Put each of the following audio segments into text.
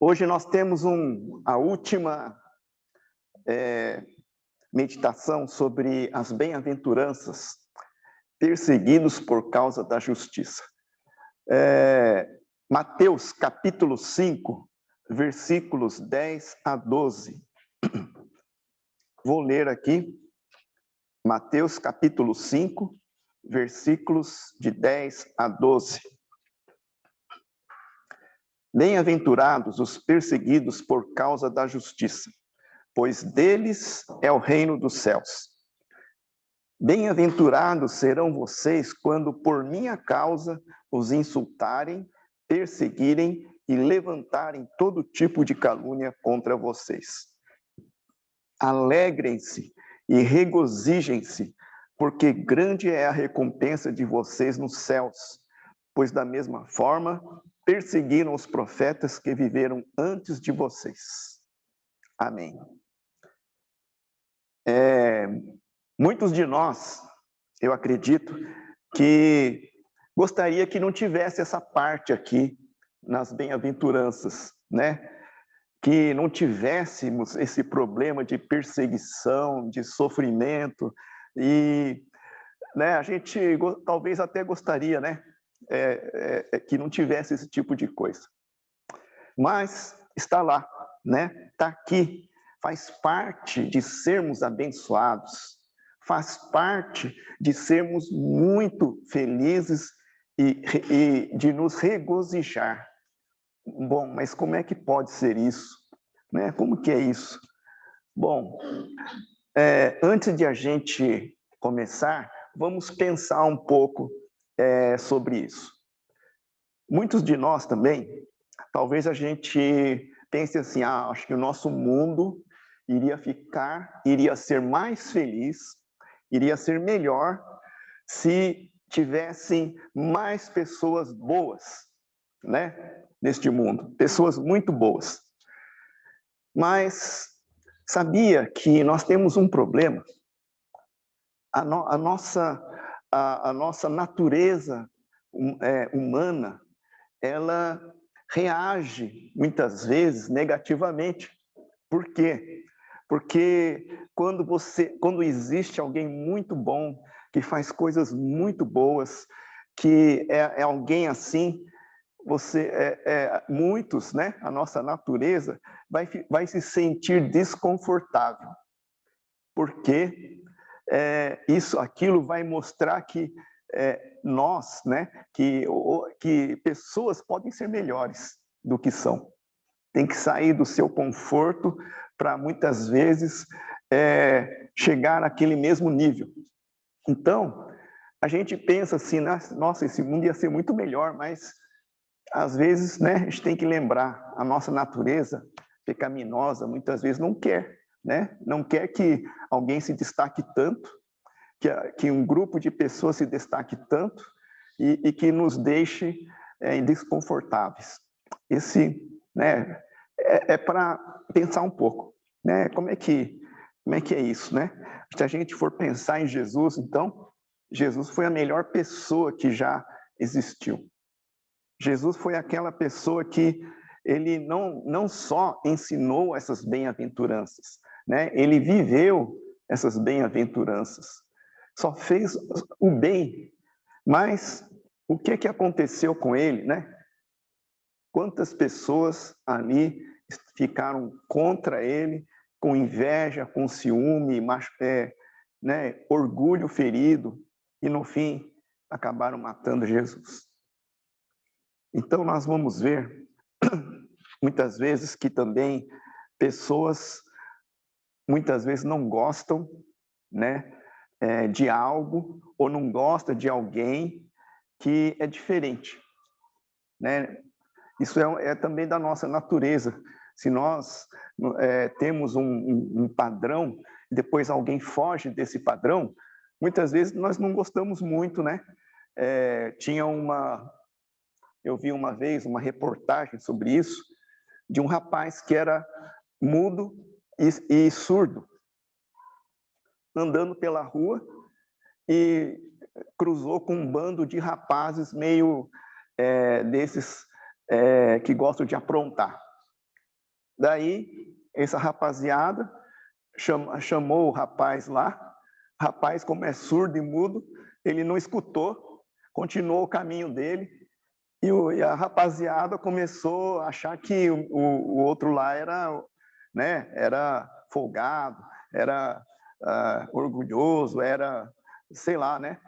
Hoje nós temos a última meditação sobre as bem-aventuranças, perseguidos por causa da justiça. Mateus capítulo 5, versículos 10 a 12. Vou ler aqui, Mateus capítulo 5, versículos de 10 a 12. Bem-aventurados os perseguidos por causa da justiça, pois deles é o reino dos céus. Bem-aventurados serão vocês quando por minha causa os insultarem, perseguirem e levantarem todo tipo de calúnia contra vocês. Alegrem-se e regozijem-se, porque grande é a recompensa de vocês nos céus, pois da mesma forma perseguiram os profetas que viveram antes de vocês. Amém. Muitos de nós, eu acredito, que gostaria que não tivesse essa parte aqui nas bem-aventuranças, né? Que não tivéssemos esse problema de perseguição, de sofrimento, e né, a gente talvez até gostaria, né? Que não tivesse esse tipo de coisa. Mas está lá, né? Está aqui, faz parte de sermos abençoados, faz parte de sermos muito felizes e de nos regozijar. Bom, mas como é que pode ser isso? Né? Como que é isso? Bom, antes de a gente começar, vamos pensar um pouco sobre isso. Muitos de nós também, talvez a gente pense assim, acho que o nosso mundo iria ser mais feliz, iria ser melhor se tivessem mais pessoas boas, né, neste mundo, pessoas muito boas. Mas sabia que nós temos um problema? A nossa natureza humana, ela reage muitas vezes negativamente. Por quê? Porque quando existe alguém muito bom, que faz coisas muito boas, que é alguém assim, muitos, né? A nossa natureza vai se sentir desconfortável, porque aquilo vai mostrar que nós, né? Que pessoas podem ser melhores do que são. Tem que sair do seu conforto para muitas vezes chegar naquele mesmo nível. Então, a gente pensa assim, nossa, esse mundo ia ser muito melhor, mas às vezes, né, a gente tem que lembrar, a nossa natureza pecaminosa muitas vezes não quer, né? Não quer que alguém se destaque tanto, que um grupo de pessoas se destaque tanto e que nos deixe desconfortáveis. Né, para pensar um pouco, né? Como é que é isso, né? Se a gente for pensar em Jesus, então, Jesus foi a melhor pessoa que já existiu. Jesus foi aquela pessoa que ele não só ensinou essas bem-aventuranças, né? Ele viveu essas bem-aventuranças, só fez o bem. Mas o que aconteceu com ele, né? Quantas pessoas ali ficaram contra ele, com inveja, com ciúme, né, orgulho ferido, e no fim acabaram matando Jesus. Então nós vamos ver, muitas vezes, que também pessoas, muitas vezes não gostam, né, de algo, ou não gostam de alguém que é diferente, né? Isso é também da nossa natureza. Se nós temos um padrão, e depois alguém foge desse padrão, muitas vezes nós não gostamos muito, né? Eu vi uma vez uma reportagem sobre isso, de um rapaz que era mudo e surdo, andando pela rua e cruzou com um bando de rapazes meio desses que gostam de aprontar. Daí, essa rapaziada chamou o rapaz lá. O rapaz, como é surdo e mudo, ele não escutou, continuou o caminho dele. E a rapaziada começou a achar que o outro lá era, né, era folgado, era orgulhoso, era, sei lá, né,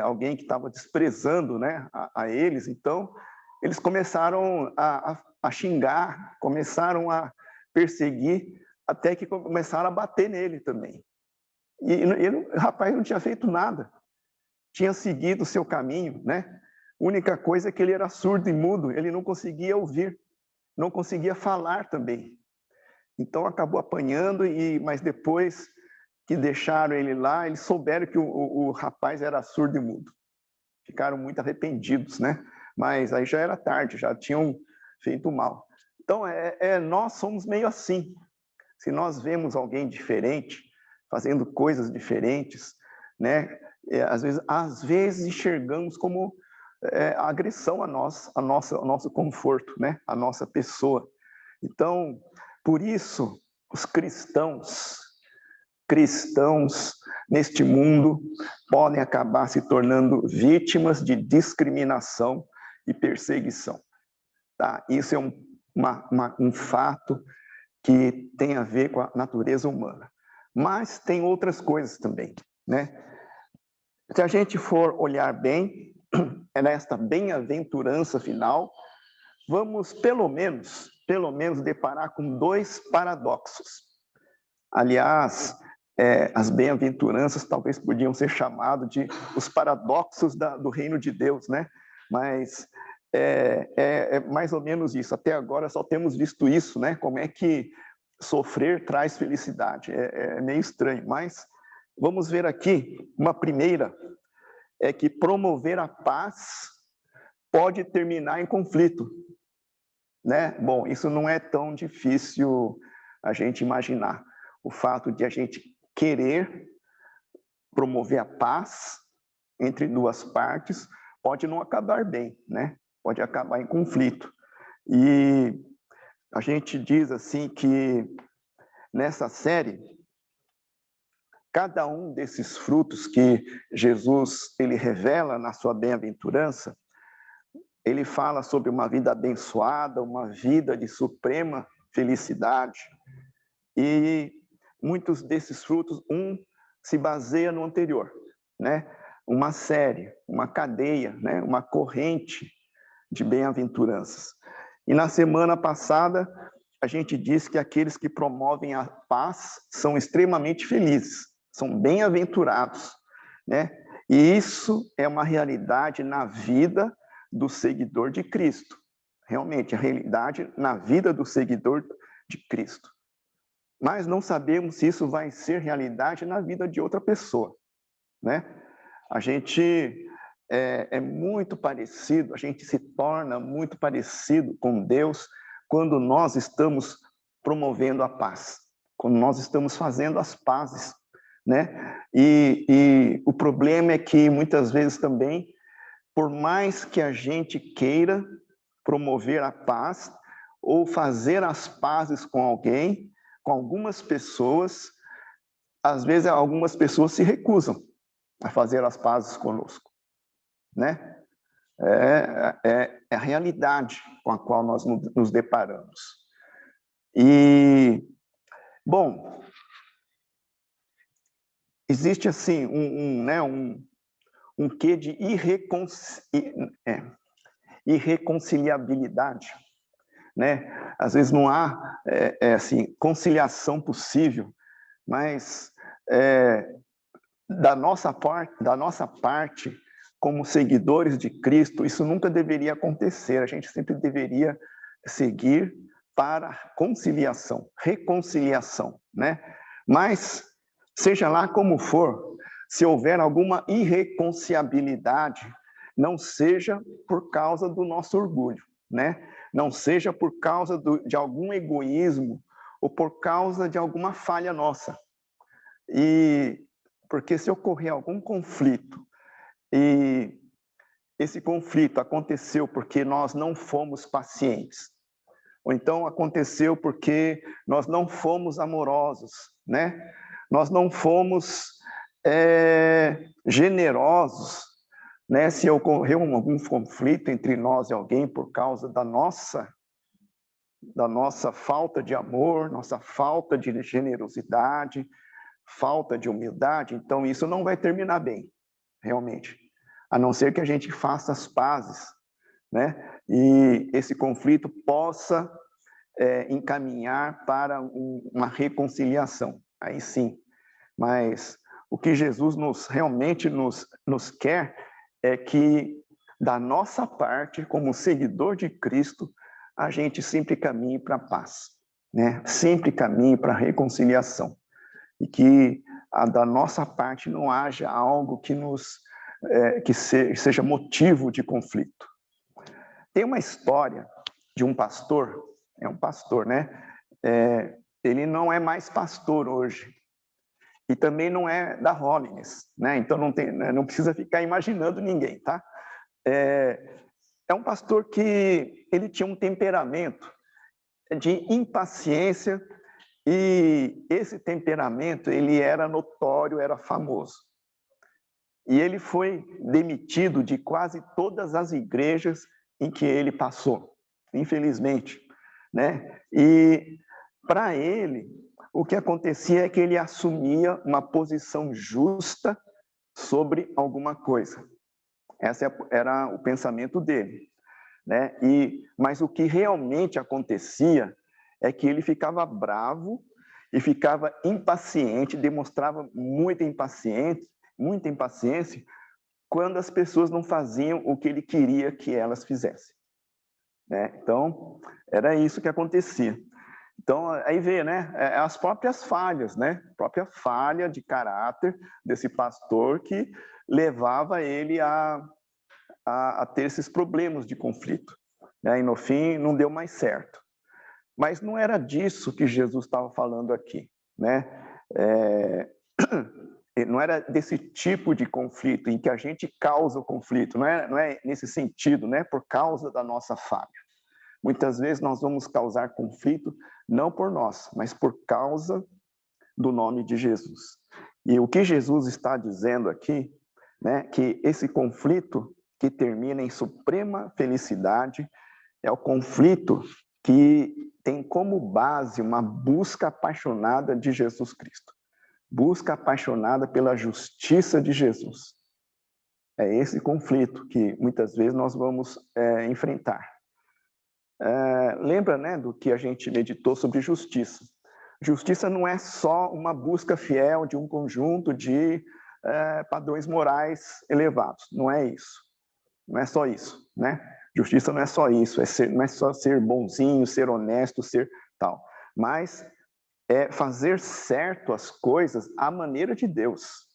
alguém que estava desprezando, né, a eles. Então, eles começaram a xingar, começaram a perseguir, até que começaram a bater nele também. E o rapaz não tinha feito nada, tinha seguido o seu caminho, né? A única coisa é que ele era surdo e mudo, ele não conseguia ouvir, não conseguia falar também. Então acabou apanhando, mas depois que deixaram ele lá, eles souberam que o rapaz era surdo e mudo. Ficaram muito arrependidos, né? Mas aí já era tarde, já tinham feito mal. Então, nós somos meio assim. Se nós vemos alguém diferente, fazendo coisas diferentes, né? Às vezes enxergamos como agressão ao nosso conforto, né? A nossa pessoa. Então, por isso, os cristãos neste mundo podem acabar se tornando vítimas de discriminação e perseguição. Tá? Isso é um fato que tem a ver com a natureza humana. Mas tem outras coisas também, né? Se a gente for olhar bem, nesta bem-aventurança final, vamos pelo menos deparar com dois paradoxos. Aliás, as bem-aventuranças talvez podiam ser chamados de os paradoxos do reino de Deus, né? Mas é mais ou menos isso. Até agora só temos visto isso, né? Como é que sofrer traz felicidade. É meio estranho, mas vamos ver aqui uma primeira, é que promover a paz pode terminar em conflito, né? Bom, isso não é tão difícil a gente imaginar. O fato de a gente querer promover a paz entre duas partes pode não acabar bem, né? Pode acabar em conflito. E a gente diz assim que nessa série, cada um desses frutos que Jesus ele revela na sua bem-aventurança, ele fala sobre uma vida abençoada, uma vida de suprema felicidade. E muitos desses frutos, se baseia no anterior, né? Uma série, uma cadeia, né? Uma corrente de bem-aventuranças. E na semana passada, a gente disse que aqueles que promovem a paz são extremamente felizes, são bem-aventurados, né? E isso é uma realidade na vida do seguidor de Cristo. Realmente, a realidade na vida do seguidor de Cristo. Mas não sabemos se isso vai ser realidade na vida de outra pessoa, né? A gente é muito parecido, a gente se torna muito parecido com Deus quando nós estamos promovendo a paz, quando nós estamos fazendo as pazes, né? E o problema é que muitas vezes também, por mais que a gente queira promover a paz ou fazer as pazes com alguém, com algumas pessoas, às vezes algumas pessoas se recusam a fazer as pazes conosco, né? É a realidade com a qual nós nos deparamos. E, bom, existe assim um quê de irreconciliabilidade, né? Às vezes não há assim conciliação possível, mas da nossa parte, como seguidores de Cristo, isso nunca deveria acontecer. A gente sempre deveria seguir para conciliação, reconciliação, né? Mas seja lá como for, se houver alguma irreconciliabilidade, não seja por causa do nosso orgulho, né? Não seja por causa de algum egoísmo ou por causa de alguma falha nossa. Porque se ocorrer algum conflito e esse conflito aconteceu porque nós não fomos pacientes, ou então aconteceu porque nós não fomos amorosos, né? Nós não fomos generosos, né? Se ocorreu algum conflito entre nós e alguém por causa da nossa falta de amor, nossa falta de generosidade, falta de humildade, então isso não vai terminar bem, realmente. A não ser que a gente faça as pazes, né? E esse conflito possa encaminhar para uma reconciliação. Aí sim. Mas o que Jesus realmente nos quer é que, da nossa parte, como seguidor de Cristo, a gente sempre caminhe para a paz, né? Sempre caminhe para a reconciliação. E que da nossa parte não haja algo que seja motivo de conflito. Tem uma história de um pastor, é um pastor, né? Ele não é mais pastor hoje, e também não é da Holiness, né? Então não precisa ficar imaginando ninguém, tá? É um pastor que ele tinha um temperamento de impaciência, e esse temperamento ele era notório, era famoso. E ele foi demitido de quase todas as igrejas em que ele passou, infelizmente, né? E para ele, o que acontecia é que ele assumia uma posição justa sobre alguma coisa. Esse era o pensamento dele, né? Mas o que realmente acontecia é que ele ficava bravo e ficava impaciente, demonstrava muita impaciência quando as pessoas não faziam o que ele queria que elas fizessem, né? Então, era isso que acontecia. Então, aí vê, né, as próprias falhas, né, a própria falha de caráter desse pastor que levava ele a ter esses problemas de conflito, né, e no fim não deu mais certo. Mas não era disso que Jesus estava falando aqui, né? Não era desse tipo de conflito em que a gente causa o conflito, não é nesse sentido, né, por causa da nossa falha. Muitas vezes nós vamos causar conflito não por nós, mas por causa do nome de Jesus. E o que Jesus está dizendo aqui, né, que esse conflito que termina em suprema felicidade é o conflito que tem como base uma busca apaixonada de Jesus Cristo. Busca apaixonada pela justiça de Jesus. É esse conflito que muitas vezes nós vamos enfrentar. Lembra, né, do que a gente meditou sobre justiça. Justiça não é só uma busca fiel de um conjunto de padrões morais elevados. Não é isso. Não é só isso, né? Justiça não é só isso. Não é só ser bonzinho, ser honesto, ser tal. Mas é fazer certo as coisas à maneira de Deus,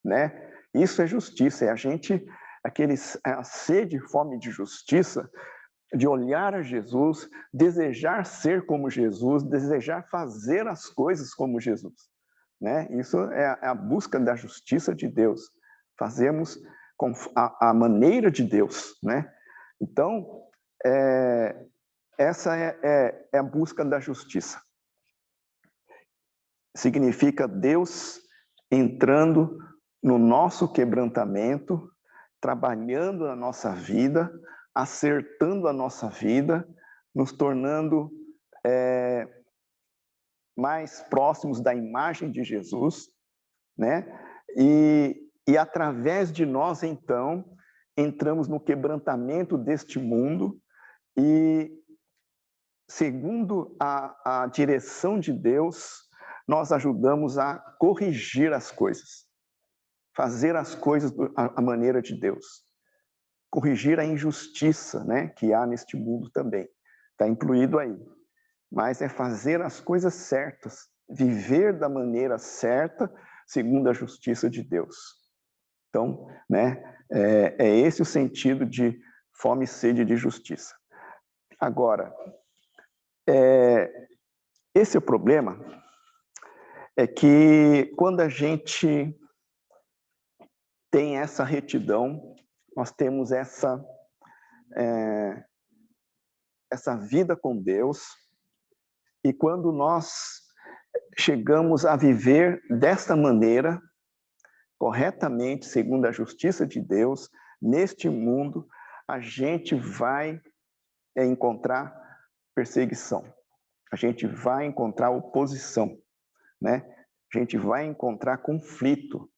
né? Isso é justiça. É a sede e fome de justiça, de olhar a Jesus, desejar ser como Jesus, desejar fazer as coisas como Jesus, né? Isso é a busca da justiça de Deus. Fazemos com a maneira de Deus, né? Então, essa é a busca da justiça. Significa Deus entrando no nosso quebrantamento, trabalhando na nossa vida, acertando a nossa vida, nos tornando mais próximos da imagem de Jesus, né? E através de nós, então, entramos no quebrantamento deste mundo e, segundo a direção de Deus, nós ajudamos a corrigir as coisas, fazer as coisas à maneira de Deus, corrigir a injustiça, né, que há neste mundo também, está incluído aí. Mas é fazer as coisas certas, viver da maneira certa, segundo a justiça de Deus. Então, né, é esse o sentido de fome e sede de justiça. Agora, esse é o problema, é que quando a gente tem essa retidão, nós temos essa essa vida com Deus, e quando nós chegamos a viver desta maneira, corretamente, segundo a justiça de Deus, neste mundo, a gente vai encontrar perseguição, a gente vai encontrar oposição, né? A gente vai encontrar conflito,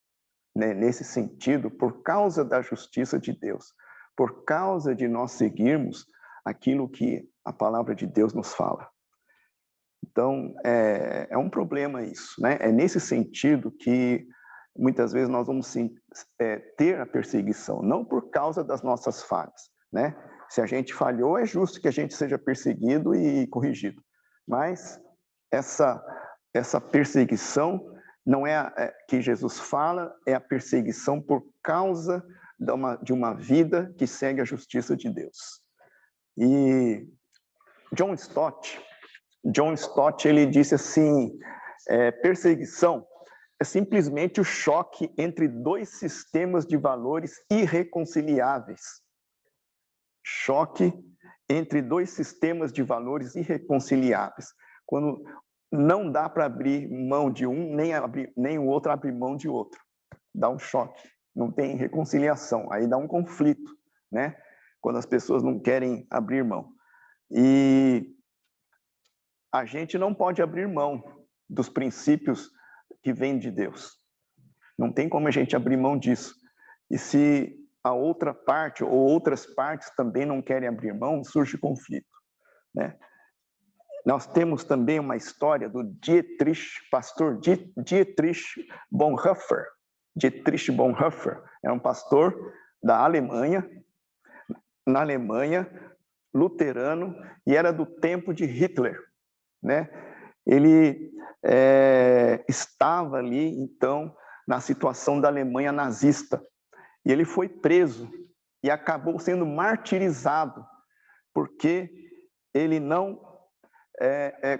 né, nesse sentido, por causa da justiça de Deus, por causa de nós seguirmos aquilo que a palavra de Deus nos fala. Então, é um problema isso, né? É nesse sentido que muitas vezes nós vamos ter a perseguição, não por causa das nossas falhas, né? Se a gente falhou, é justo que a gente seja perseguido e corrigido. Mas essa perseguição não é que Jesus fala, é a perseguição por causa de uma vida que segue a justiça de Deus. E John Stott, ele disse assim, perseguição é simplesmente o choque entre dois sistemas de valores irreconciliáveis. Choque entre dois sistemas de valores irreconciliáveis. Quando não dá para abrir mão de um, nem o outro abrir mão de outro. Dá um choque, não tem reconciliação, aí dá um conflito, né? Quando as pessoas não querem abrir mão. E a gente não pode abrir mão dos princípios que vêm de Deus. Não tem como a gente abrir mão disso. E se a outra parte ou outras partes também não querem abrir mão, surge conflito, né? Nós temos também uma história do pastor Dietrich Bonhoeffer. Dietrich Bonhoeffer é um pastor da Alemanha, na Alemanha, luterano, e era do tempo de Hitler, né? Ele estava ali, então, na situação da Alemanha nazista, e ele foi preso e acabou sendo martirizado, porque ele não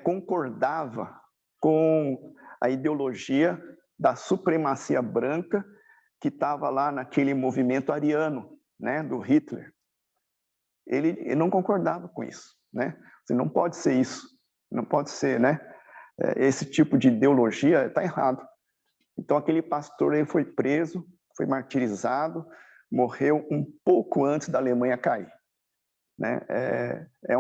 concordava com a ideologia da supremacia branca que estava lá naquele movimento ariano, né, do Hitler. Ele não concordava com isso, né? Você não pode ser isso, não pode ser, né? Esse tipo de ideologia está errado. Então aquele pastor ele foi preso, foi martirizado, morreu um pouco antes da Alemanha cair, né?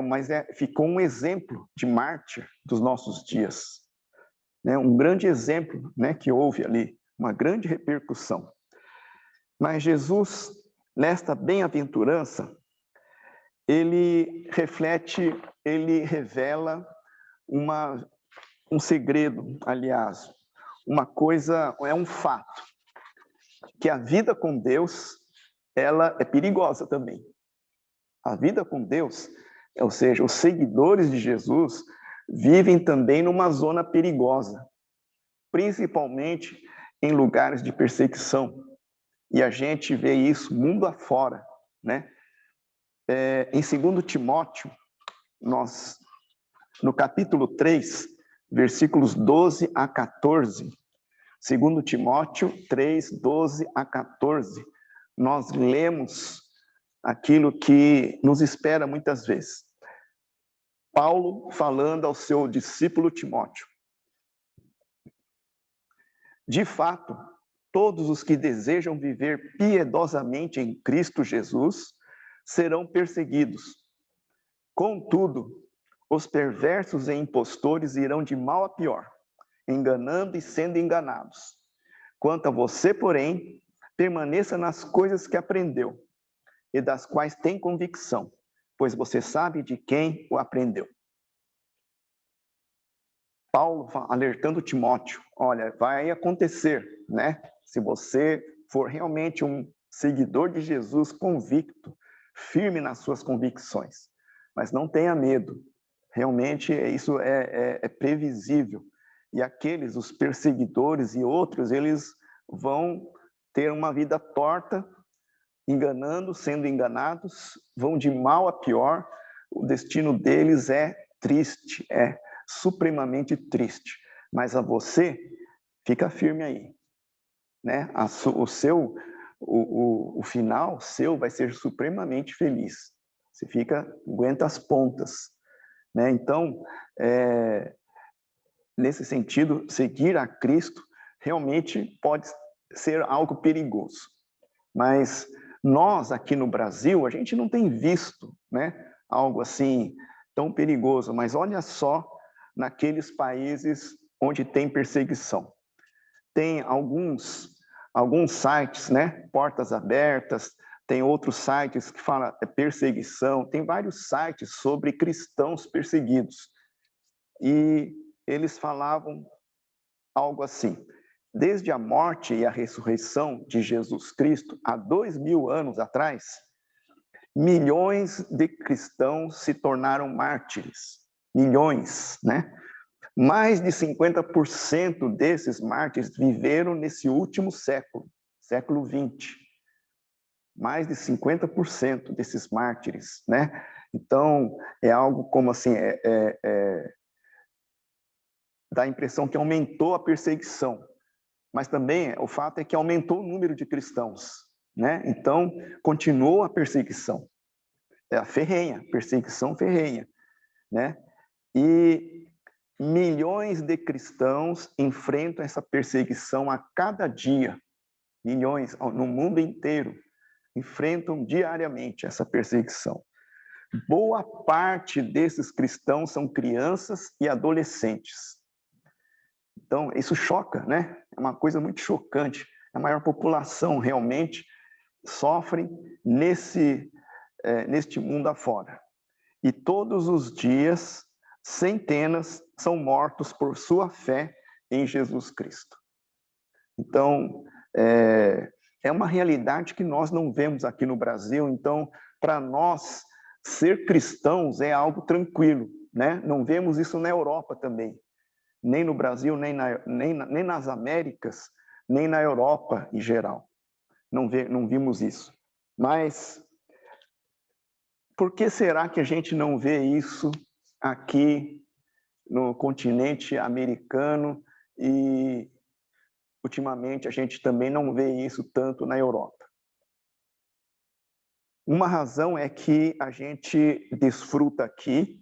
Mas ficou um exemplo de mártir dos nossos dias, né? Um grande exemplo, né, que houve ali, uma grande repercussão. Mas Jesus, nesta bem-aventurança, ele revela um segredo, aliás, uma coisa, um fato, que a vida com Deus, ela é perigosa também. A vida com Deus, ou seja, os seguidores de Jesus, vivem também numa zona perigosa, principalmente em lugares de perseguição. E a gente vê isso mundo afora, né? Em 2 Timóteo, no capítulo 3, versículos 12 a 14, 2 Timóteo 3, 12 a 14, nós lemos aquilo que nos espera muitas vezes. Paulo falando ao seu discípulo Timóteo. De fato, todos os que desejam viver piedosamente em Cristo Jesus serão perseguidos. Contudo, os perversos e impostores irão de mal a pior, enganando e sendo enganados. Quanto a você, porém, permaneça nas coisas que aprendeu e das quais tem convicção, pois você sabe de quem o aprendeu. Paulo alertando Timóteo, olha, vai acontecer, né? Se você for realmente um seguidor de Jesus convicto, firme nas suas convicções, mas não tenha medo. Realmente isso é previsível. E os perseguidores e outros, eles vão ter uma vida torta, enganando, sendo enganados, vão de mal a pior. O destino deles é triste, é supremamente triste. Mas a você, fica firme aí, né? O final seu vai ser supremamente feliz. Você aguenta as pontas, né? Então, nesse sentido, seguir a Cristo realmente pode ser algo perigoso. Mas nós, aqui no Brasil, a gente não tem visto, né, algo assim tão perigoso. Mas olha só naqueles países onde tem perseguição. Tem alguns sites, né, portas abertas, tem outros sites que falam perseguição, tem vários sites sobre cristãos perseguidos. E eles falavam algo assim: desde a morte e a ressurreição de Jesus Cristo, há 2000 anos atrás, milhões de cristãos se tornaram mártires. Milhões, né? Mais de 50% desses mártires viveram nesse último século, século 20. Mais de 50% desses mártires, né? Então, é algo como assim, dá a impressão que aumentou a perseguição, mas também o fato é que aumentou o número de cristãos, né? Então, continuou a perseguição, a ferrenha, perseguição ferrenha, né? E milhões de cristãos enfrentam essa perseguição a cada dia, milhões no mundo inteiro enfrentam diariamente essa perseguição. Boa parte desses cristãos são crianças e adolescentes. Então, isso choca, né? É uma coisa muito chocante. A maior população realmente sofre neste mundo afora. E todos os dias, centenas são mortos por sua fé em Jesus Cristo. Então, é uma realidade que nós não vemos aqui no Brasil. Então, para nós, ser cristãos é algo tranquilo, né? Não vemos isso na Europa também. Nem no Brasil, nem nas Américas, nem na Europa em geral. Não vimos isso. Mas por que será que a gente não vê isso aqui no continente americano e, ultimamente, a gente também não vê isso tanto na Europa? Uma razão é que a gente desfruta aqui,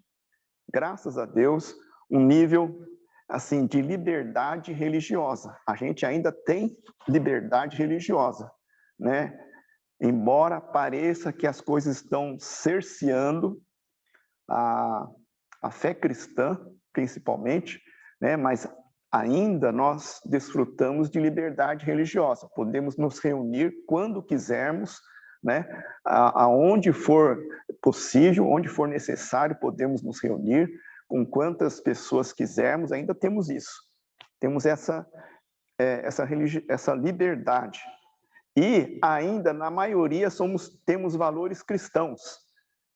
graças a Deus, um nível assim de liberdade religiosa. A gente ainda tem liberdade religiosa, né? Embora pareça que as coisas estão cerceando a fé cristã, principalmente, né? Mas ainda nós desfrutamos de liberdade religiosa. Podemos nos reunir quando quisermos, né? Aonde for possível, onde for necessário, podemos nos reunir com quantas pessoas quisermos. Ainda temos isso. Temos essa liberdade. E ainda, na maioria, temos valores cristãos,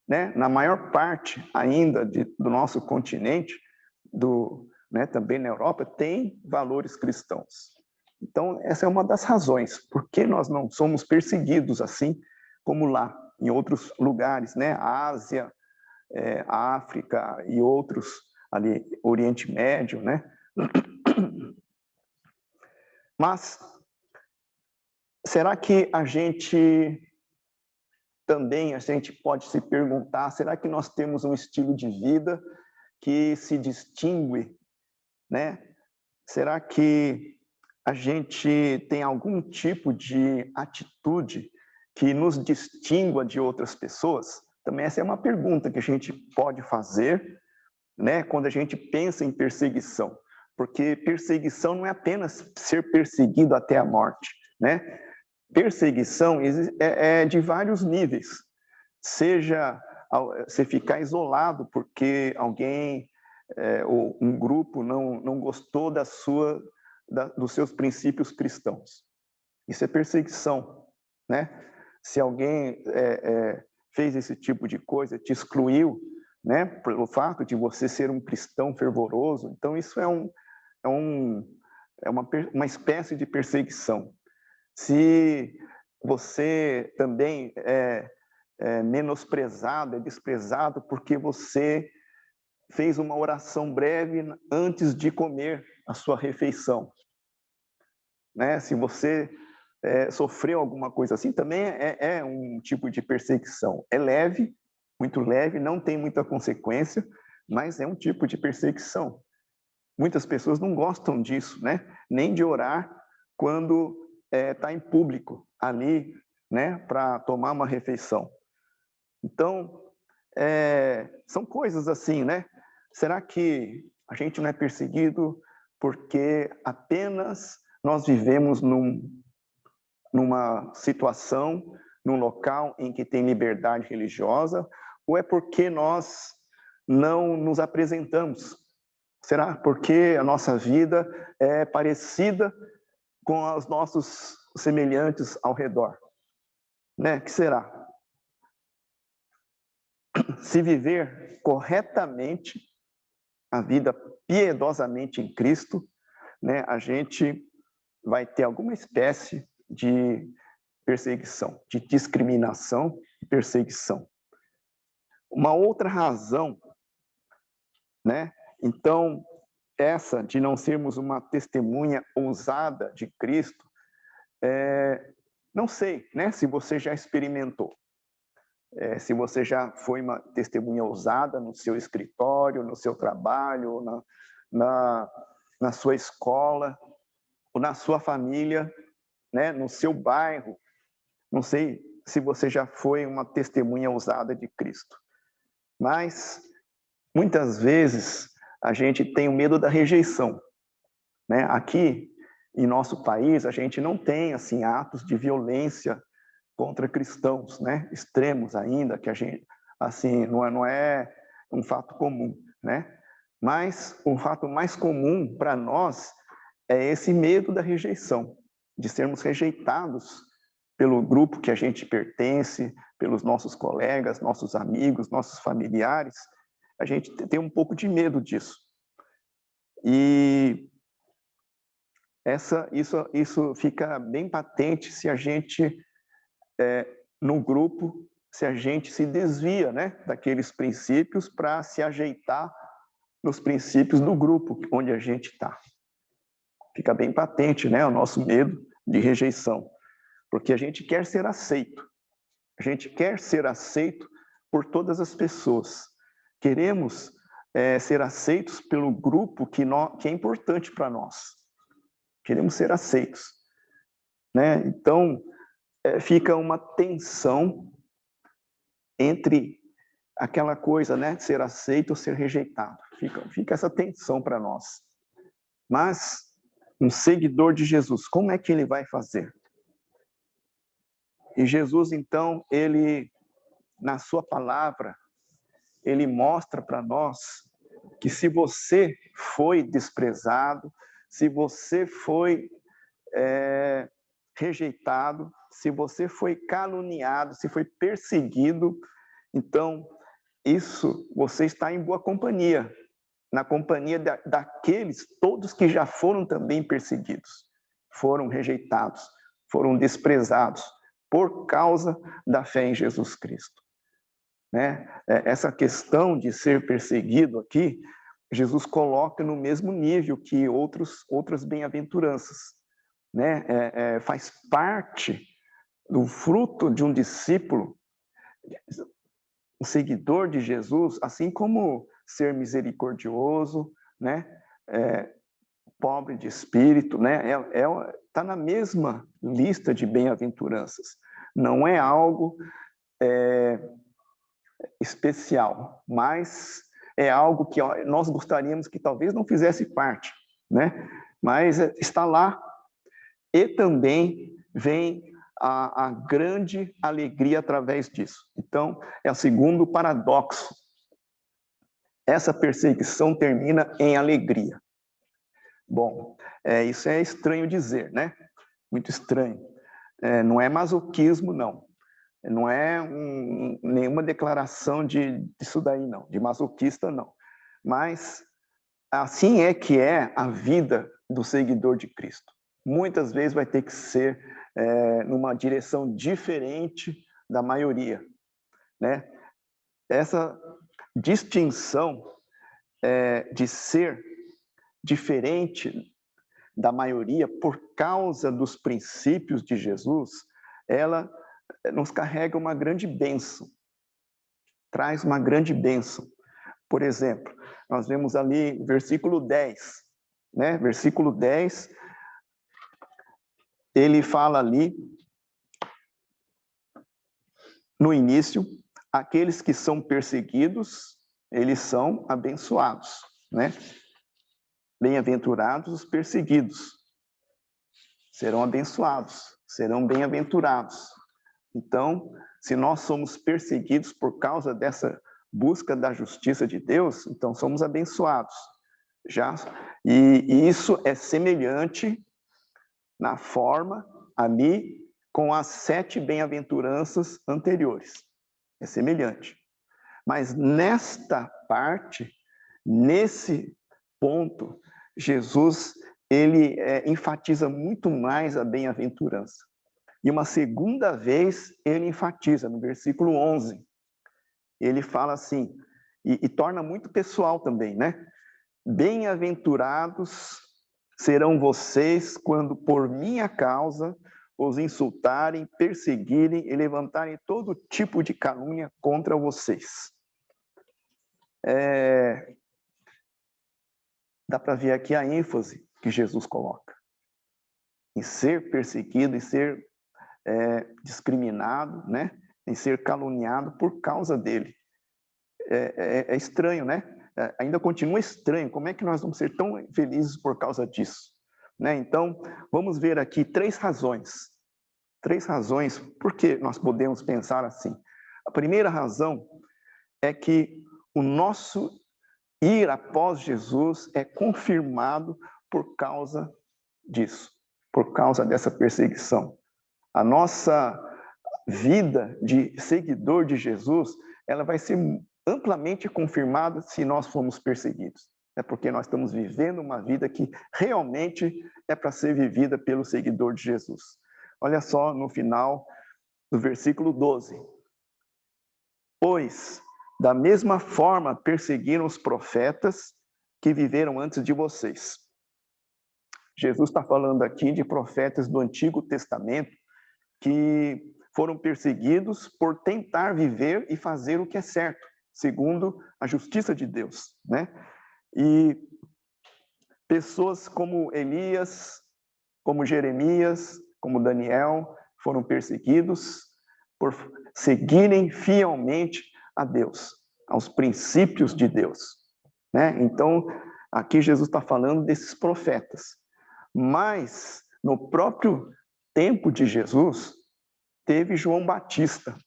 né? Na maior parte ainda do nosso continente, né, também na Europa, tem valores cristãos. Então, essa é uma das razões por que nós não somos perseguidos assim como lá, em outros lugares, né? Ásia, África e outros, ali, Oriente Médio, né? Mas será que a gente pode se perguntar, será que nós temos um estilo de vida que se distingue, né? Será que a gente tem algum tipo de atitude que nos distingua de outras pessoas? Também essa é uma pergunta que a gente pode fazer, né, quando a gente pensa em perseguição. Porque perseguição não é apenas ser perseguido até a morte, né? Perseguição é de vários níveis. Seja você ficar isolado porque alguém ou um grupo não gostou dos seus princípios cristãos. Isso é perseguição, né? Se alguém fez esse tipo de coisa, te excluiu, né? Pelo fato de você ser um cristão fervoroso, então isso é uma espécie de perseguição. Se você também é menosprezado, é desprezado porque você fez uma oração breve antes de comer a sua refeição, né? Se você sofreu alguma coisa assim, também é um tipo de perseguição. É leve, muito leve, não tem muita consequência, mas é um tipo de perseguição. Muitas pessoas não gostam disso, né? Nem de orar quando está em público, ali, né, para tomar uma refeição. Então, são coisas assim, né? Será que a gente não é perseguido porque apenas nós vivemos numa situação, num local em que tem liberdade religiosa, ou é porque nós não nos apresentamos? Será porque a nossa vida é parecida com os nossos semelhantes ao redor? Né? Que será? Se viver corretamente a vida piedosamente em Cristo, né, a gente vai ter alguma espécie de perseguição, de discriminação e perseguição. Uma outra razão, né? Então, essa de não sermos uma testemunha ousada de Cristo, não sei, né, se você já experimentou. Se você já foi uma testemunha ousada no seu escritório, no seu trabalho, na sua escola, ou na sua família, né, no seu bairro. Não sei se você já foi uma testemunha ousada de Cristo. Mas, muitas vezes, a gente tem o medo da rejeição. Né? Aqui, em nosso país, a gente não tem assim, atos de violência contra cristãos, né, extremos ainda, que a gente, assim, não é um fato comum, né? Mas o fato mais comum para nós é esse medo da rejeição, de sermos rejeitados pelo grupo que a gente pertence, pelos nossos colegas, nossos amigos, nossos familiares. A gente tem um pouco de medo disso. E isso fica bem patente se a gente no grupo, se a gente se desvia, né, daqueles princípios para se ajeitar nos princípios do grupo onde a gente está. Fica bem patente, né, o nosso medo de rejeição, porque a gente quer ser aceito. A gente quer ser aceito por todas as pessoas. Queremos ser aceitos pelo grupo que é importante para nós. Queremos ser aceitos, né? Então, fica uma tensão entre aquela coisa, né, ser aceito ou ser rejeitado. Fica essa tensão para nós. Mas um seguidor de Jesus, como é que ele vai fazer? E Jesus, então, ele, na sua palavra, ele mostra para nós que se você foi desprezado, se você foi rejeitado, se você foi caluniado, se foi perseguido, então isso você está em boa companhia, na companhia daqueles todos que já foram também perseguidos, foram rejeitados, foram desprezados por causa da fé em Jesus Cristo. Né? Essa questão de ser perseguido aqui, Jesus coloca no mesmo nível que outras bem-aventuranças. Né? Faz parte do fruto de um discípulo, um seguidor de Jesus, assim como ser misericordioso, né? Pobre de espírito, né? Tá na mesma lista de bem-aventuranças. Não é algo especial, mas é algo que nós gostaríamos que talvez não fizesse parte, né? Mas está lá, e também vem a grande alegria através disso. Então, é o segundo paradoxo. Essa perseguição termina em alegria. Bom, isso é estranho dizer, né? Muito estranho. Não é masoquismo, não. Não é nenhuma declaração disso daí, não. De masoquista, não. Mas assim é que é a vida do seguidor de Cristo. Muitas vezes vai ter que ser numa direção diferente da maioria, né? Essa distinção de ser diferente da maioria por causa dos princípios de Jesus, ela nos carrega uma grande bênção. traz uma grande bênção. Por exemplo, nós vemos ali versículo 10, né? Versículo 10, ele fala ali, no início, aqueles que são perseguidos, eles são abençoados, né? Bem-aventurados os perseguidos, serão abençoados, serão bem-aventurados. Então, se nós somos perseguidos por causa dessa busca da justiça de Deus, então somos abençoados. E isso é semelhante na forma ali com as 7 bem-aventuranças anteriores. É semelhante. Mas nesta parte, nesse ponto, Jesus ele enfatiza muito mais a bem-aventurança. E uma segunda vez ele enfatiza, no versículo 11. Ele fala assim, e torna muito pessoal também, né? Bem-aventurados serão vocês quando por minha causa os insultarem, perseguirem e levantarem todo tipo de calúnia contra vocês. Dá para ver aqui a ênfase que Jesus coloca em ser perseguido, em ser discriminado, né? Em ser caluniado por causa dele. É estranho, né? Ainda continua estranho. Como é que nós vamos ser tão felizes por causa disso? Né? Então, vamos ver aqui 3 razões. 3 razões por que nós podemos pensar assim. A primeira razão é que o nosso ir após Jesus é confirmado por causa disso, por causa dessa perseguição. A nossa vida de seguidor de Jesus, ela vai ser amplamente confirmada se nós formos perseguidos. É porque nós estamos vivendo uma vida que realmente é para ser vivida pelo seguidor de Jesus. Olha só no final do versículo 12. Pois, da mesma forma, perseguiram os profetas que viveram antes de vocês. Jesus está falando aqui de profetas do Antigo Testamento que foram perseguidos por tentar viver e fazer o que é certo, segundo a justiça de Deus, né? E pessoas como Elias, como Jeremias, como Daniel, foram perseguidos por seguirem fielmente a Deus, aos princípios de Deus, né? Então, aqui Jesus está falando desses profetas. Mas, no próprio tempo de Jesus, teve João Batista.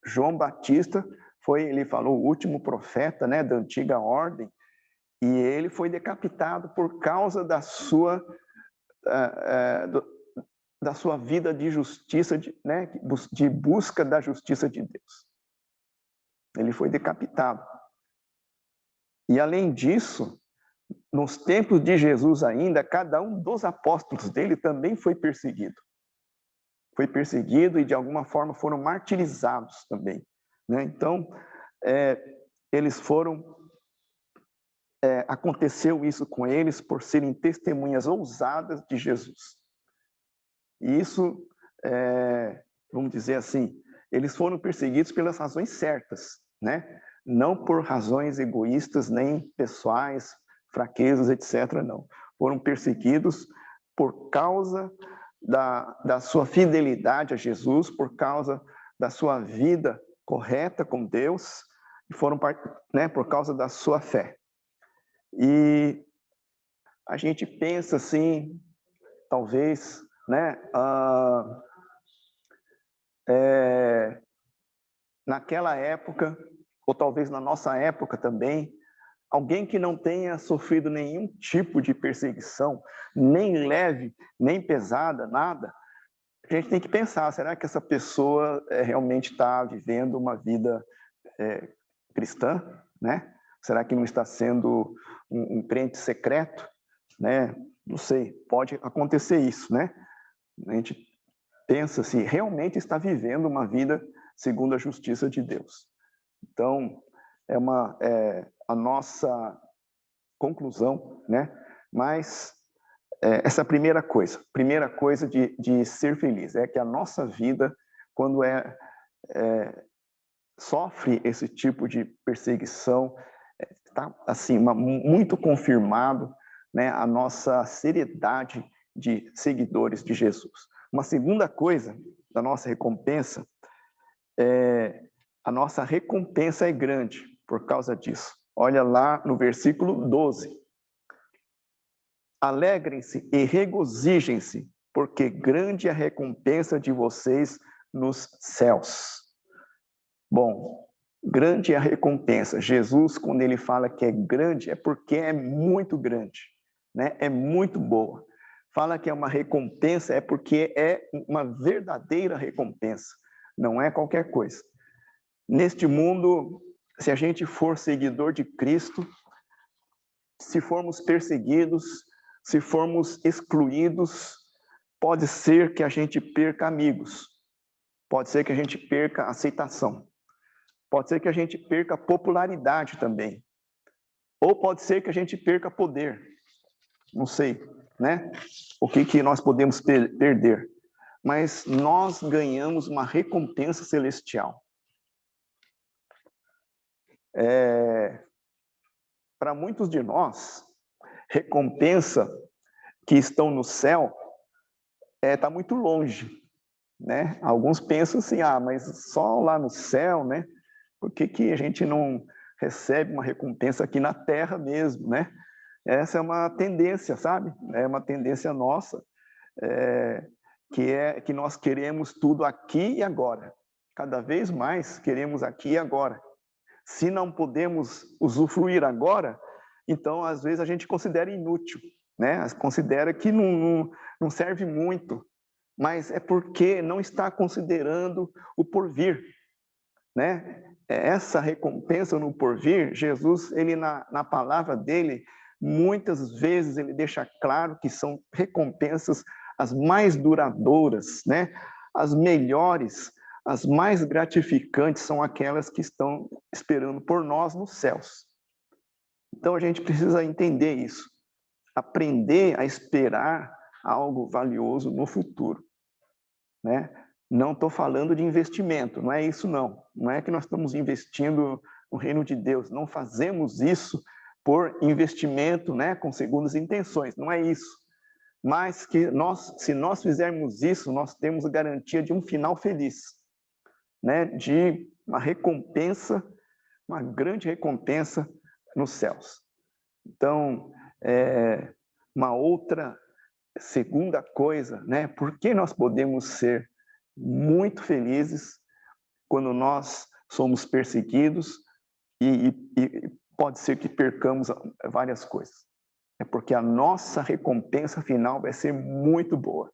João Batista foi, ele falou, o último profeta, né, da antiga ordem, e ele foi decapitado por causa da sua vida de justiça, né, de busca da justiça de Deus. Ele foi decapitado. E além disso, nos tempos de Jesus ainda, cada um dos apóstolos dele também foi perseguido. Foi perseguido e de alguma forma foram martirizados também, né? Então, eles foram aconteceu isso com eles por serem testemunhas ousadas de Jesus. E isso, vamos dizer assim, eles foram perseguidos pelas razões certas, né? Não por razões egoístas, nem pessoais, fraquezas, etc. Não. Foram perseguidos por causa da sua fidelidade a Jesus, por causa da sua vida correta com Deus, e foram, né, por causa da sua fé. E a gente pensa assim, talvez, né, naquela época, ou talvez na nossa época também, alguém que não tenha sofrido nenhum tipo de perseguição, nem leve, nem pesada, nada, a gente tem que pensar, será que essa pessoa realmente está vivendo uma vida cristã, né? Será que não está sendo um crente secreto, né? Não sei, pode acontecer isso, né? A gente pensa se realmente está vivendo uma vida segundo a justiça de Deus. Então, a nossa conclusão, né? Mas essa primeira coisa de ser feliz, é que a nossa vida, quando sofre esse tipo de perseguição, está assim, muito confirmado, né, a nossa seriedade de seguidores de Jesus. Uma segunda coisa da nossa recompensa a nossa recompensa é grande por causa disso. Olha lá no versículo 12. Alegrem-se e regozijem-se, porque grande é a recompensa de vocês nos céus. Bom, grande é a recompensa. Jesus, quando ele fala que é grande, é porque é muito grande, né? É muito boa. Fala que é uma recompensa, é porque é uma verdadeira recompensa. Não é qualquer coisa. Neste mundo, se a gente for seguidor de Cristo, se formos perseguidos, se formos excluídos, pode ser que a gente perca amigos, pode ser que a gente perca aceitação, pode ser que a gente perca popularidade também, ou pode ser que a gente perca poder, não sei, né? O que nós podemos perder, mas nós ganhamos uma recompensa celestial. Para muitos de nós, recompensa que estão no céu está muito longe, né? Alguns pensam assim, mas só lá no céu, né? Por que a gente não recebe uma recompensa aqui na terra mesmo, né? Essa é uma tendência, sabe? É uma tendência nossa, que nós queremos tudo aqui e agora. Cada vez mais queremos aqui e agora. Se não podemos usufruir agora, então às vezes a gente considera inútil, né? Considera que não serve muito, mas é porque não está considerando o porvir, né? Essa recompensa no porvir, Jesus, ele na palavra dele, muitas vezes ele deixa claro que são recompensas as mais duradouras, né? As melhores, as mais gratificantes são aquelas que estão esperando por nós nos céus. Então a gente precisa entender isso, aprender a esperar algo valioso no futuro, né? Não estou falando de investimento, não é isso não. Não é que nós estamos investindo no reino de Deus, não fazemos isso por investimento, né, com segundas intenções, não é isso. Mas que se nós fizermos isso, nós temos a garantia de um final feliz, né, de uma recompensa, uma grande recompensa nos céus. Então, uma outra segunda coisa, né, por que nós podemos ser muito felizes quando nós somos perseguidos e pode ser que percamos várias coisas. É porque a nossa recompensa final vai ser muito boa,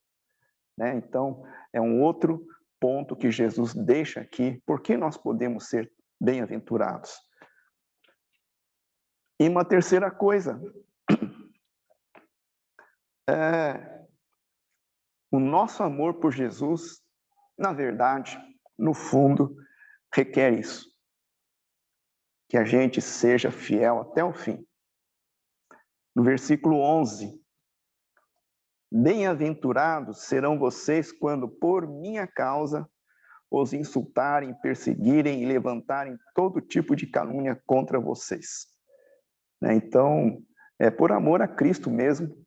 né? Então, é um outro ponto que Jesus deixa aqui, por que nós podemos ser bem-aventurados. E uma terceira coisa, o nosso amor por Jesus, na verdade, no fundo, requer isso, que a gente seja fiel até o fim. No versículo 11, bem-aventurados serão vocês quando por minha causa os insultarem, perseguirem e levantarem todo tipo de calúnia contra vocês. Então, é por amor a Cristo mesmo,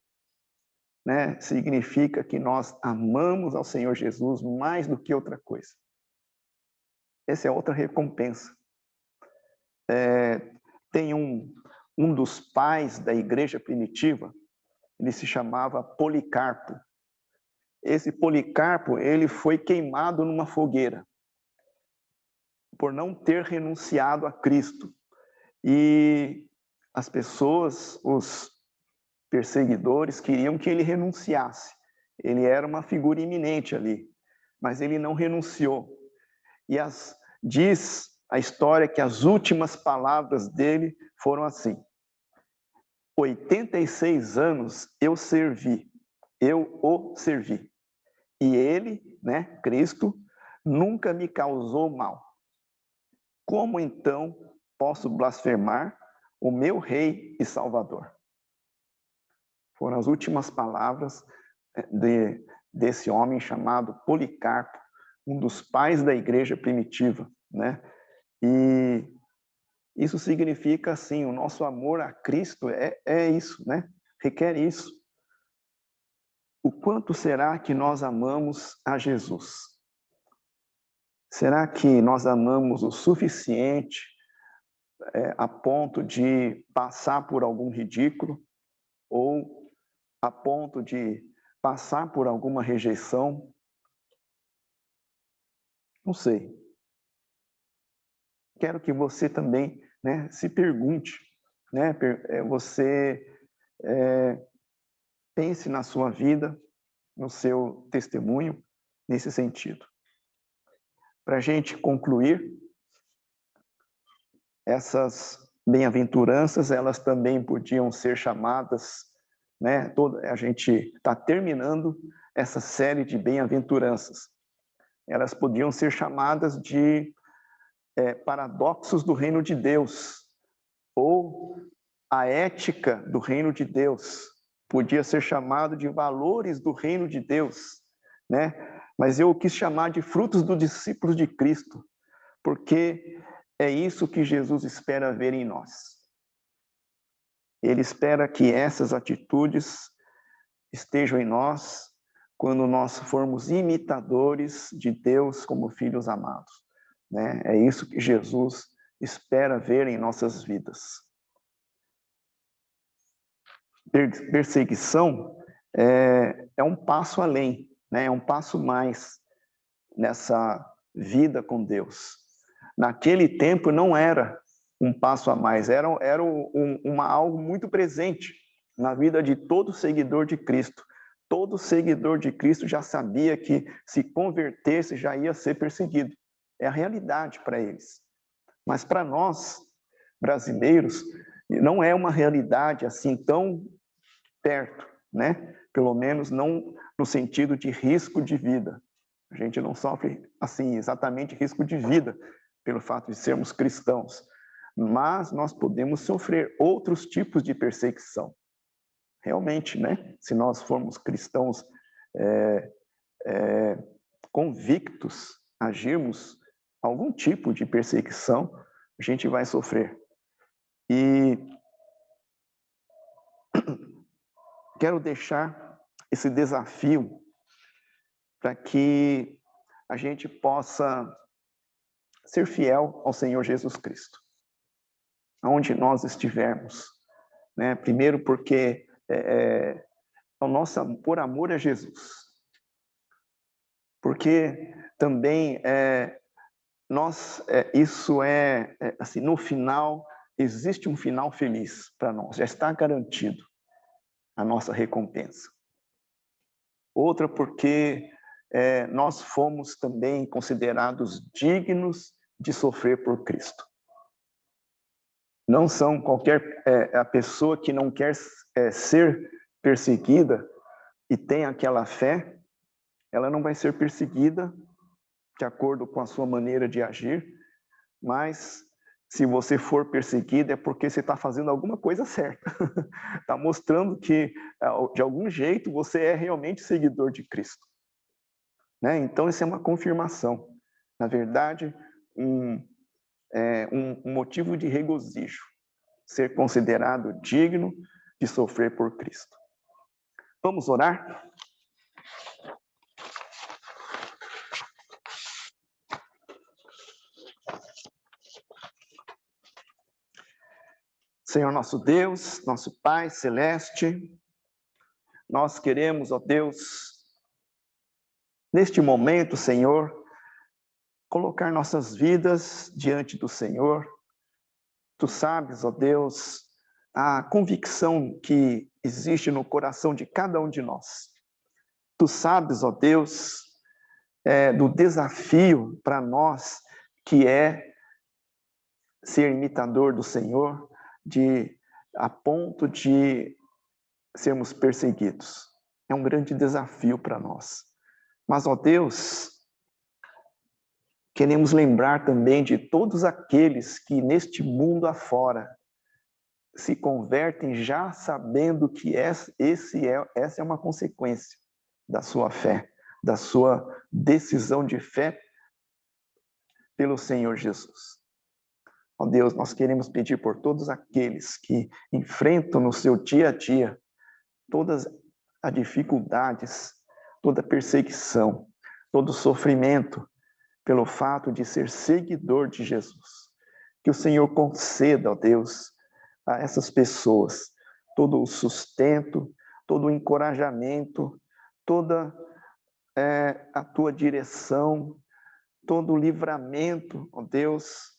né? Significa que nós amamos ao Senhor Jesus mais do que outra coisa. Essa é outra recompensa. Tem um dos pais da igreja primitiva, ele se chamava Policarpo. Esse Policarpo, ele foi queimado numa fogueira por não ter renunciado a Cristo. E as pessoas, os perseguidores, queriam que ele renunciasse. Ele era uma figura iminente ali, mas ele não renunciou. E diz a história que as últimas palavras dele foram assim: 86 anos eu o servi. E ele, né, Cristo, nunca me causou mal. Como então posso blasfemar o meu Rei e Salvador? Foram as últimas palavras desse homem chamado Policarpo, um dos pais da igreja primitiva, né? E isso significa, assim, o nosso amor a Cristo é isso, né? Requer isso. O quanto será que nós amamos a Jesus? Será que nós amamos o suficiente a ponto de passar por algum ridículo? Ou a ponto de passar por alguma rejeição? Não sei. Quero que você também, né, se pergunte, né, você pense na sua vida, no seu testemunho, nesse sentido. Para a gente concluir, essas bem-aventuranças, elas também podiam ser chamadas, né, a gente está terminando essa série de bem-aventuranças. Elas podiam ser chamadas de paradoxos do reino de Deus, ou a ética do reino de Deus. Podia ser chamado de valores do reino de Deus, né? Mas eu quis chamar de frutos dos discípulos de Cristo, porque é isso que Jesus espera ver em nós. Ele espera que essas atitudes estejam em nós quando nós formos imitadores de Deus como filhos amados, né? É isso que Jesus espera ver em nossas vidas. Perseguição é um passo além, né? É um passo mais nessa vida com Deus. Naquele tempo não era um passo a mais, era algo muito presente na vida de todo seguidor de Cristo. Todo seguidor de Cristo já sabia que se convertesse já ia ser perseguido. É a realidade para eles. Mas para nós, brasileiros, não é uma realidade assim tão perto, né? Pelo menos não no sentido de risco de vida. A gente não sofre assim exatamente risco de vida pelo fato de sermos cristãos, mas nós podemos sofrer outros tipos de perseguição. Realmente, né? Se nós formos cristãos convictos, agirmos algum tipo de perseguição, a gente vai sofrer. E quero deixar esse desafio para que a gente possa ser fiel ao Senhor Jesus Cristo, aonde nós estivermos, né? Primeiro porque o nosso por amor a Jesus, porque também isso assim, no final existe um final feliz para nós, já está garantido a nossa recompensa. Outra porque nós fomos também considerados dignos de sofrer por Cristo. Não são qualquer a pessoa que não quer ser perseguida e tem aquela fé, ela não vai ser perseguida de acordo com a sua maneira de agir, mas se você for perseguido é porque você está fazendo alguma coisa certa. Está mostrando que, de algum jeito, você é realmente seguidor de Cristo. Né? Então, isso é uma confirmação. Na verdade, um motivo de regozijo, ser considerado digno de sofrer por Cristo. Vamos orar? Senhor nosso Deus, nosso Pai Celeste, nós queremos, ó Deus, neste momento, Senhor, colocar nossas vidas diante do Senhor. Tu sabes, ó Deus, a convicção que existe no coração de cada um de nós. Tu sabes, ó Deus, do desafio para nós que é ser imitador do Senhor, a ponto de sermos perseguidos. É um grande desafio para nós. Mas, ó Deus, queremos lembrar também de todos aqueles que neste mundo afora se convertem já sabendo que essa é uma consequência da sua fé, da sua decisão de fé pelo Senhor Jesus. Ó Deus, nós queremos pedir por todos aqueles que enfrentam no seu dia a dia todas as dificuldades, toda perseguição, todo sofrimento pelo fato de ser seguidor de Jesus. Que o Senhor conceda, ó Deus, a essas pessoas todo o sustento, todo o encorajamento, toda a tua direção, todo o livramento, ó Deus,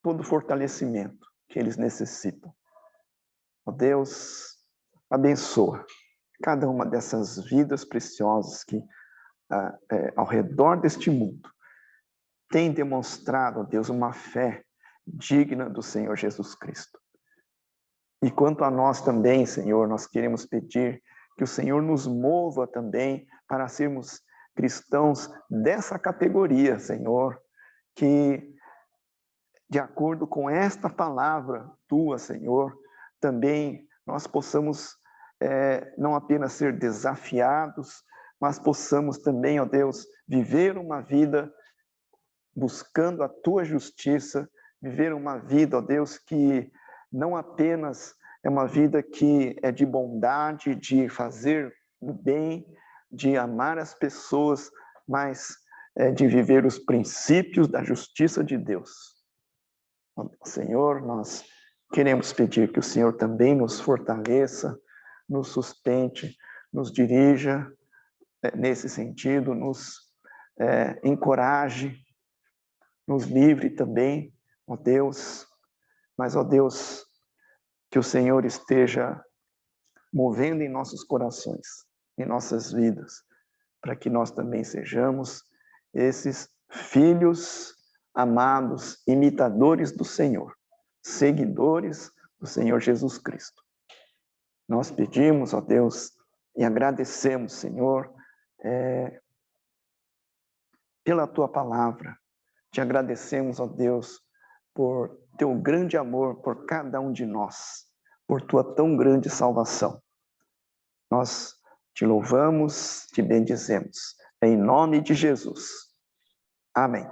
todo o fortalecimento que eles necessitam. Ó Deus, abençoa cada uma dessas vidas preciosas que ao redor deste mundo tem demonstrado, ó Deus, uma fé digna do Senhor Jesus Cristo. E quanto a nós também, Senhor, nós queremos pedir que o Senhor nos mova também para sermos cristãos dessa categoria, Senhor, que de acordo com esta palavra tua, Senhor, também nós possamos não apenas ser desafiados, mas possamos também, ó Deus, viver uma vida buscando a tua justiça, viver uma vida, ó Deus, que não apenas é uma vida que é de bondade, de fazer o bem, de amar as pessoas, mas de viver os princípios da justiça de Deus. Senhor, nós queremos pedir que o Senhor também nos fortaleça, nos sustente, nos dirija nesse sentido, nos encoraje, nos livre também, ó Deus. Mas, ó Deus, que o Senhor esteja movendo em nossos corações, em nossas vidas, para que nós também sejamos esses filhos amados, imitadores do Senhor, seguidores do Senhor Jesus Cristo. Nós pedimos, ó Deus, e agradecemos, Senhor, pela Tua palavra. Te agradecemos, ó Deus, por Teu grande amor por cada um de nós, por Tua tão grande salvação. Nós Te louvamos, Te bendizemos. Em nome de Jesus. Amém.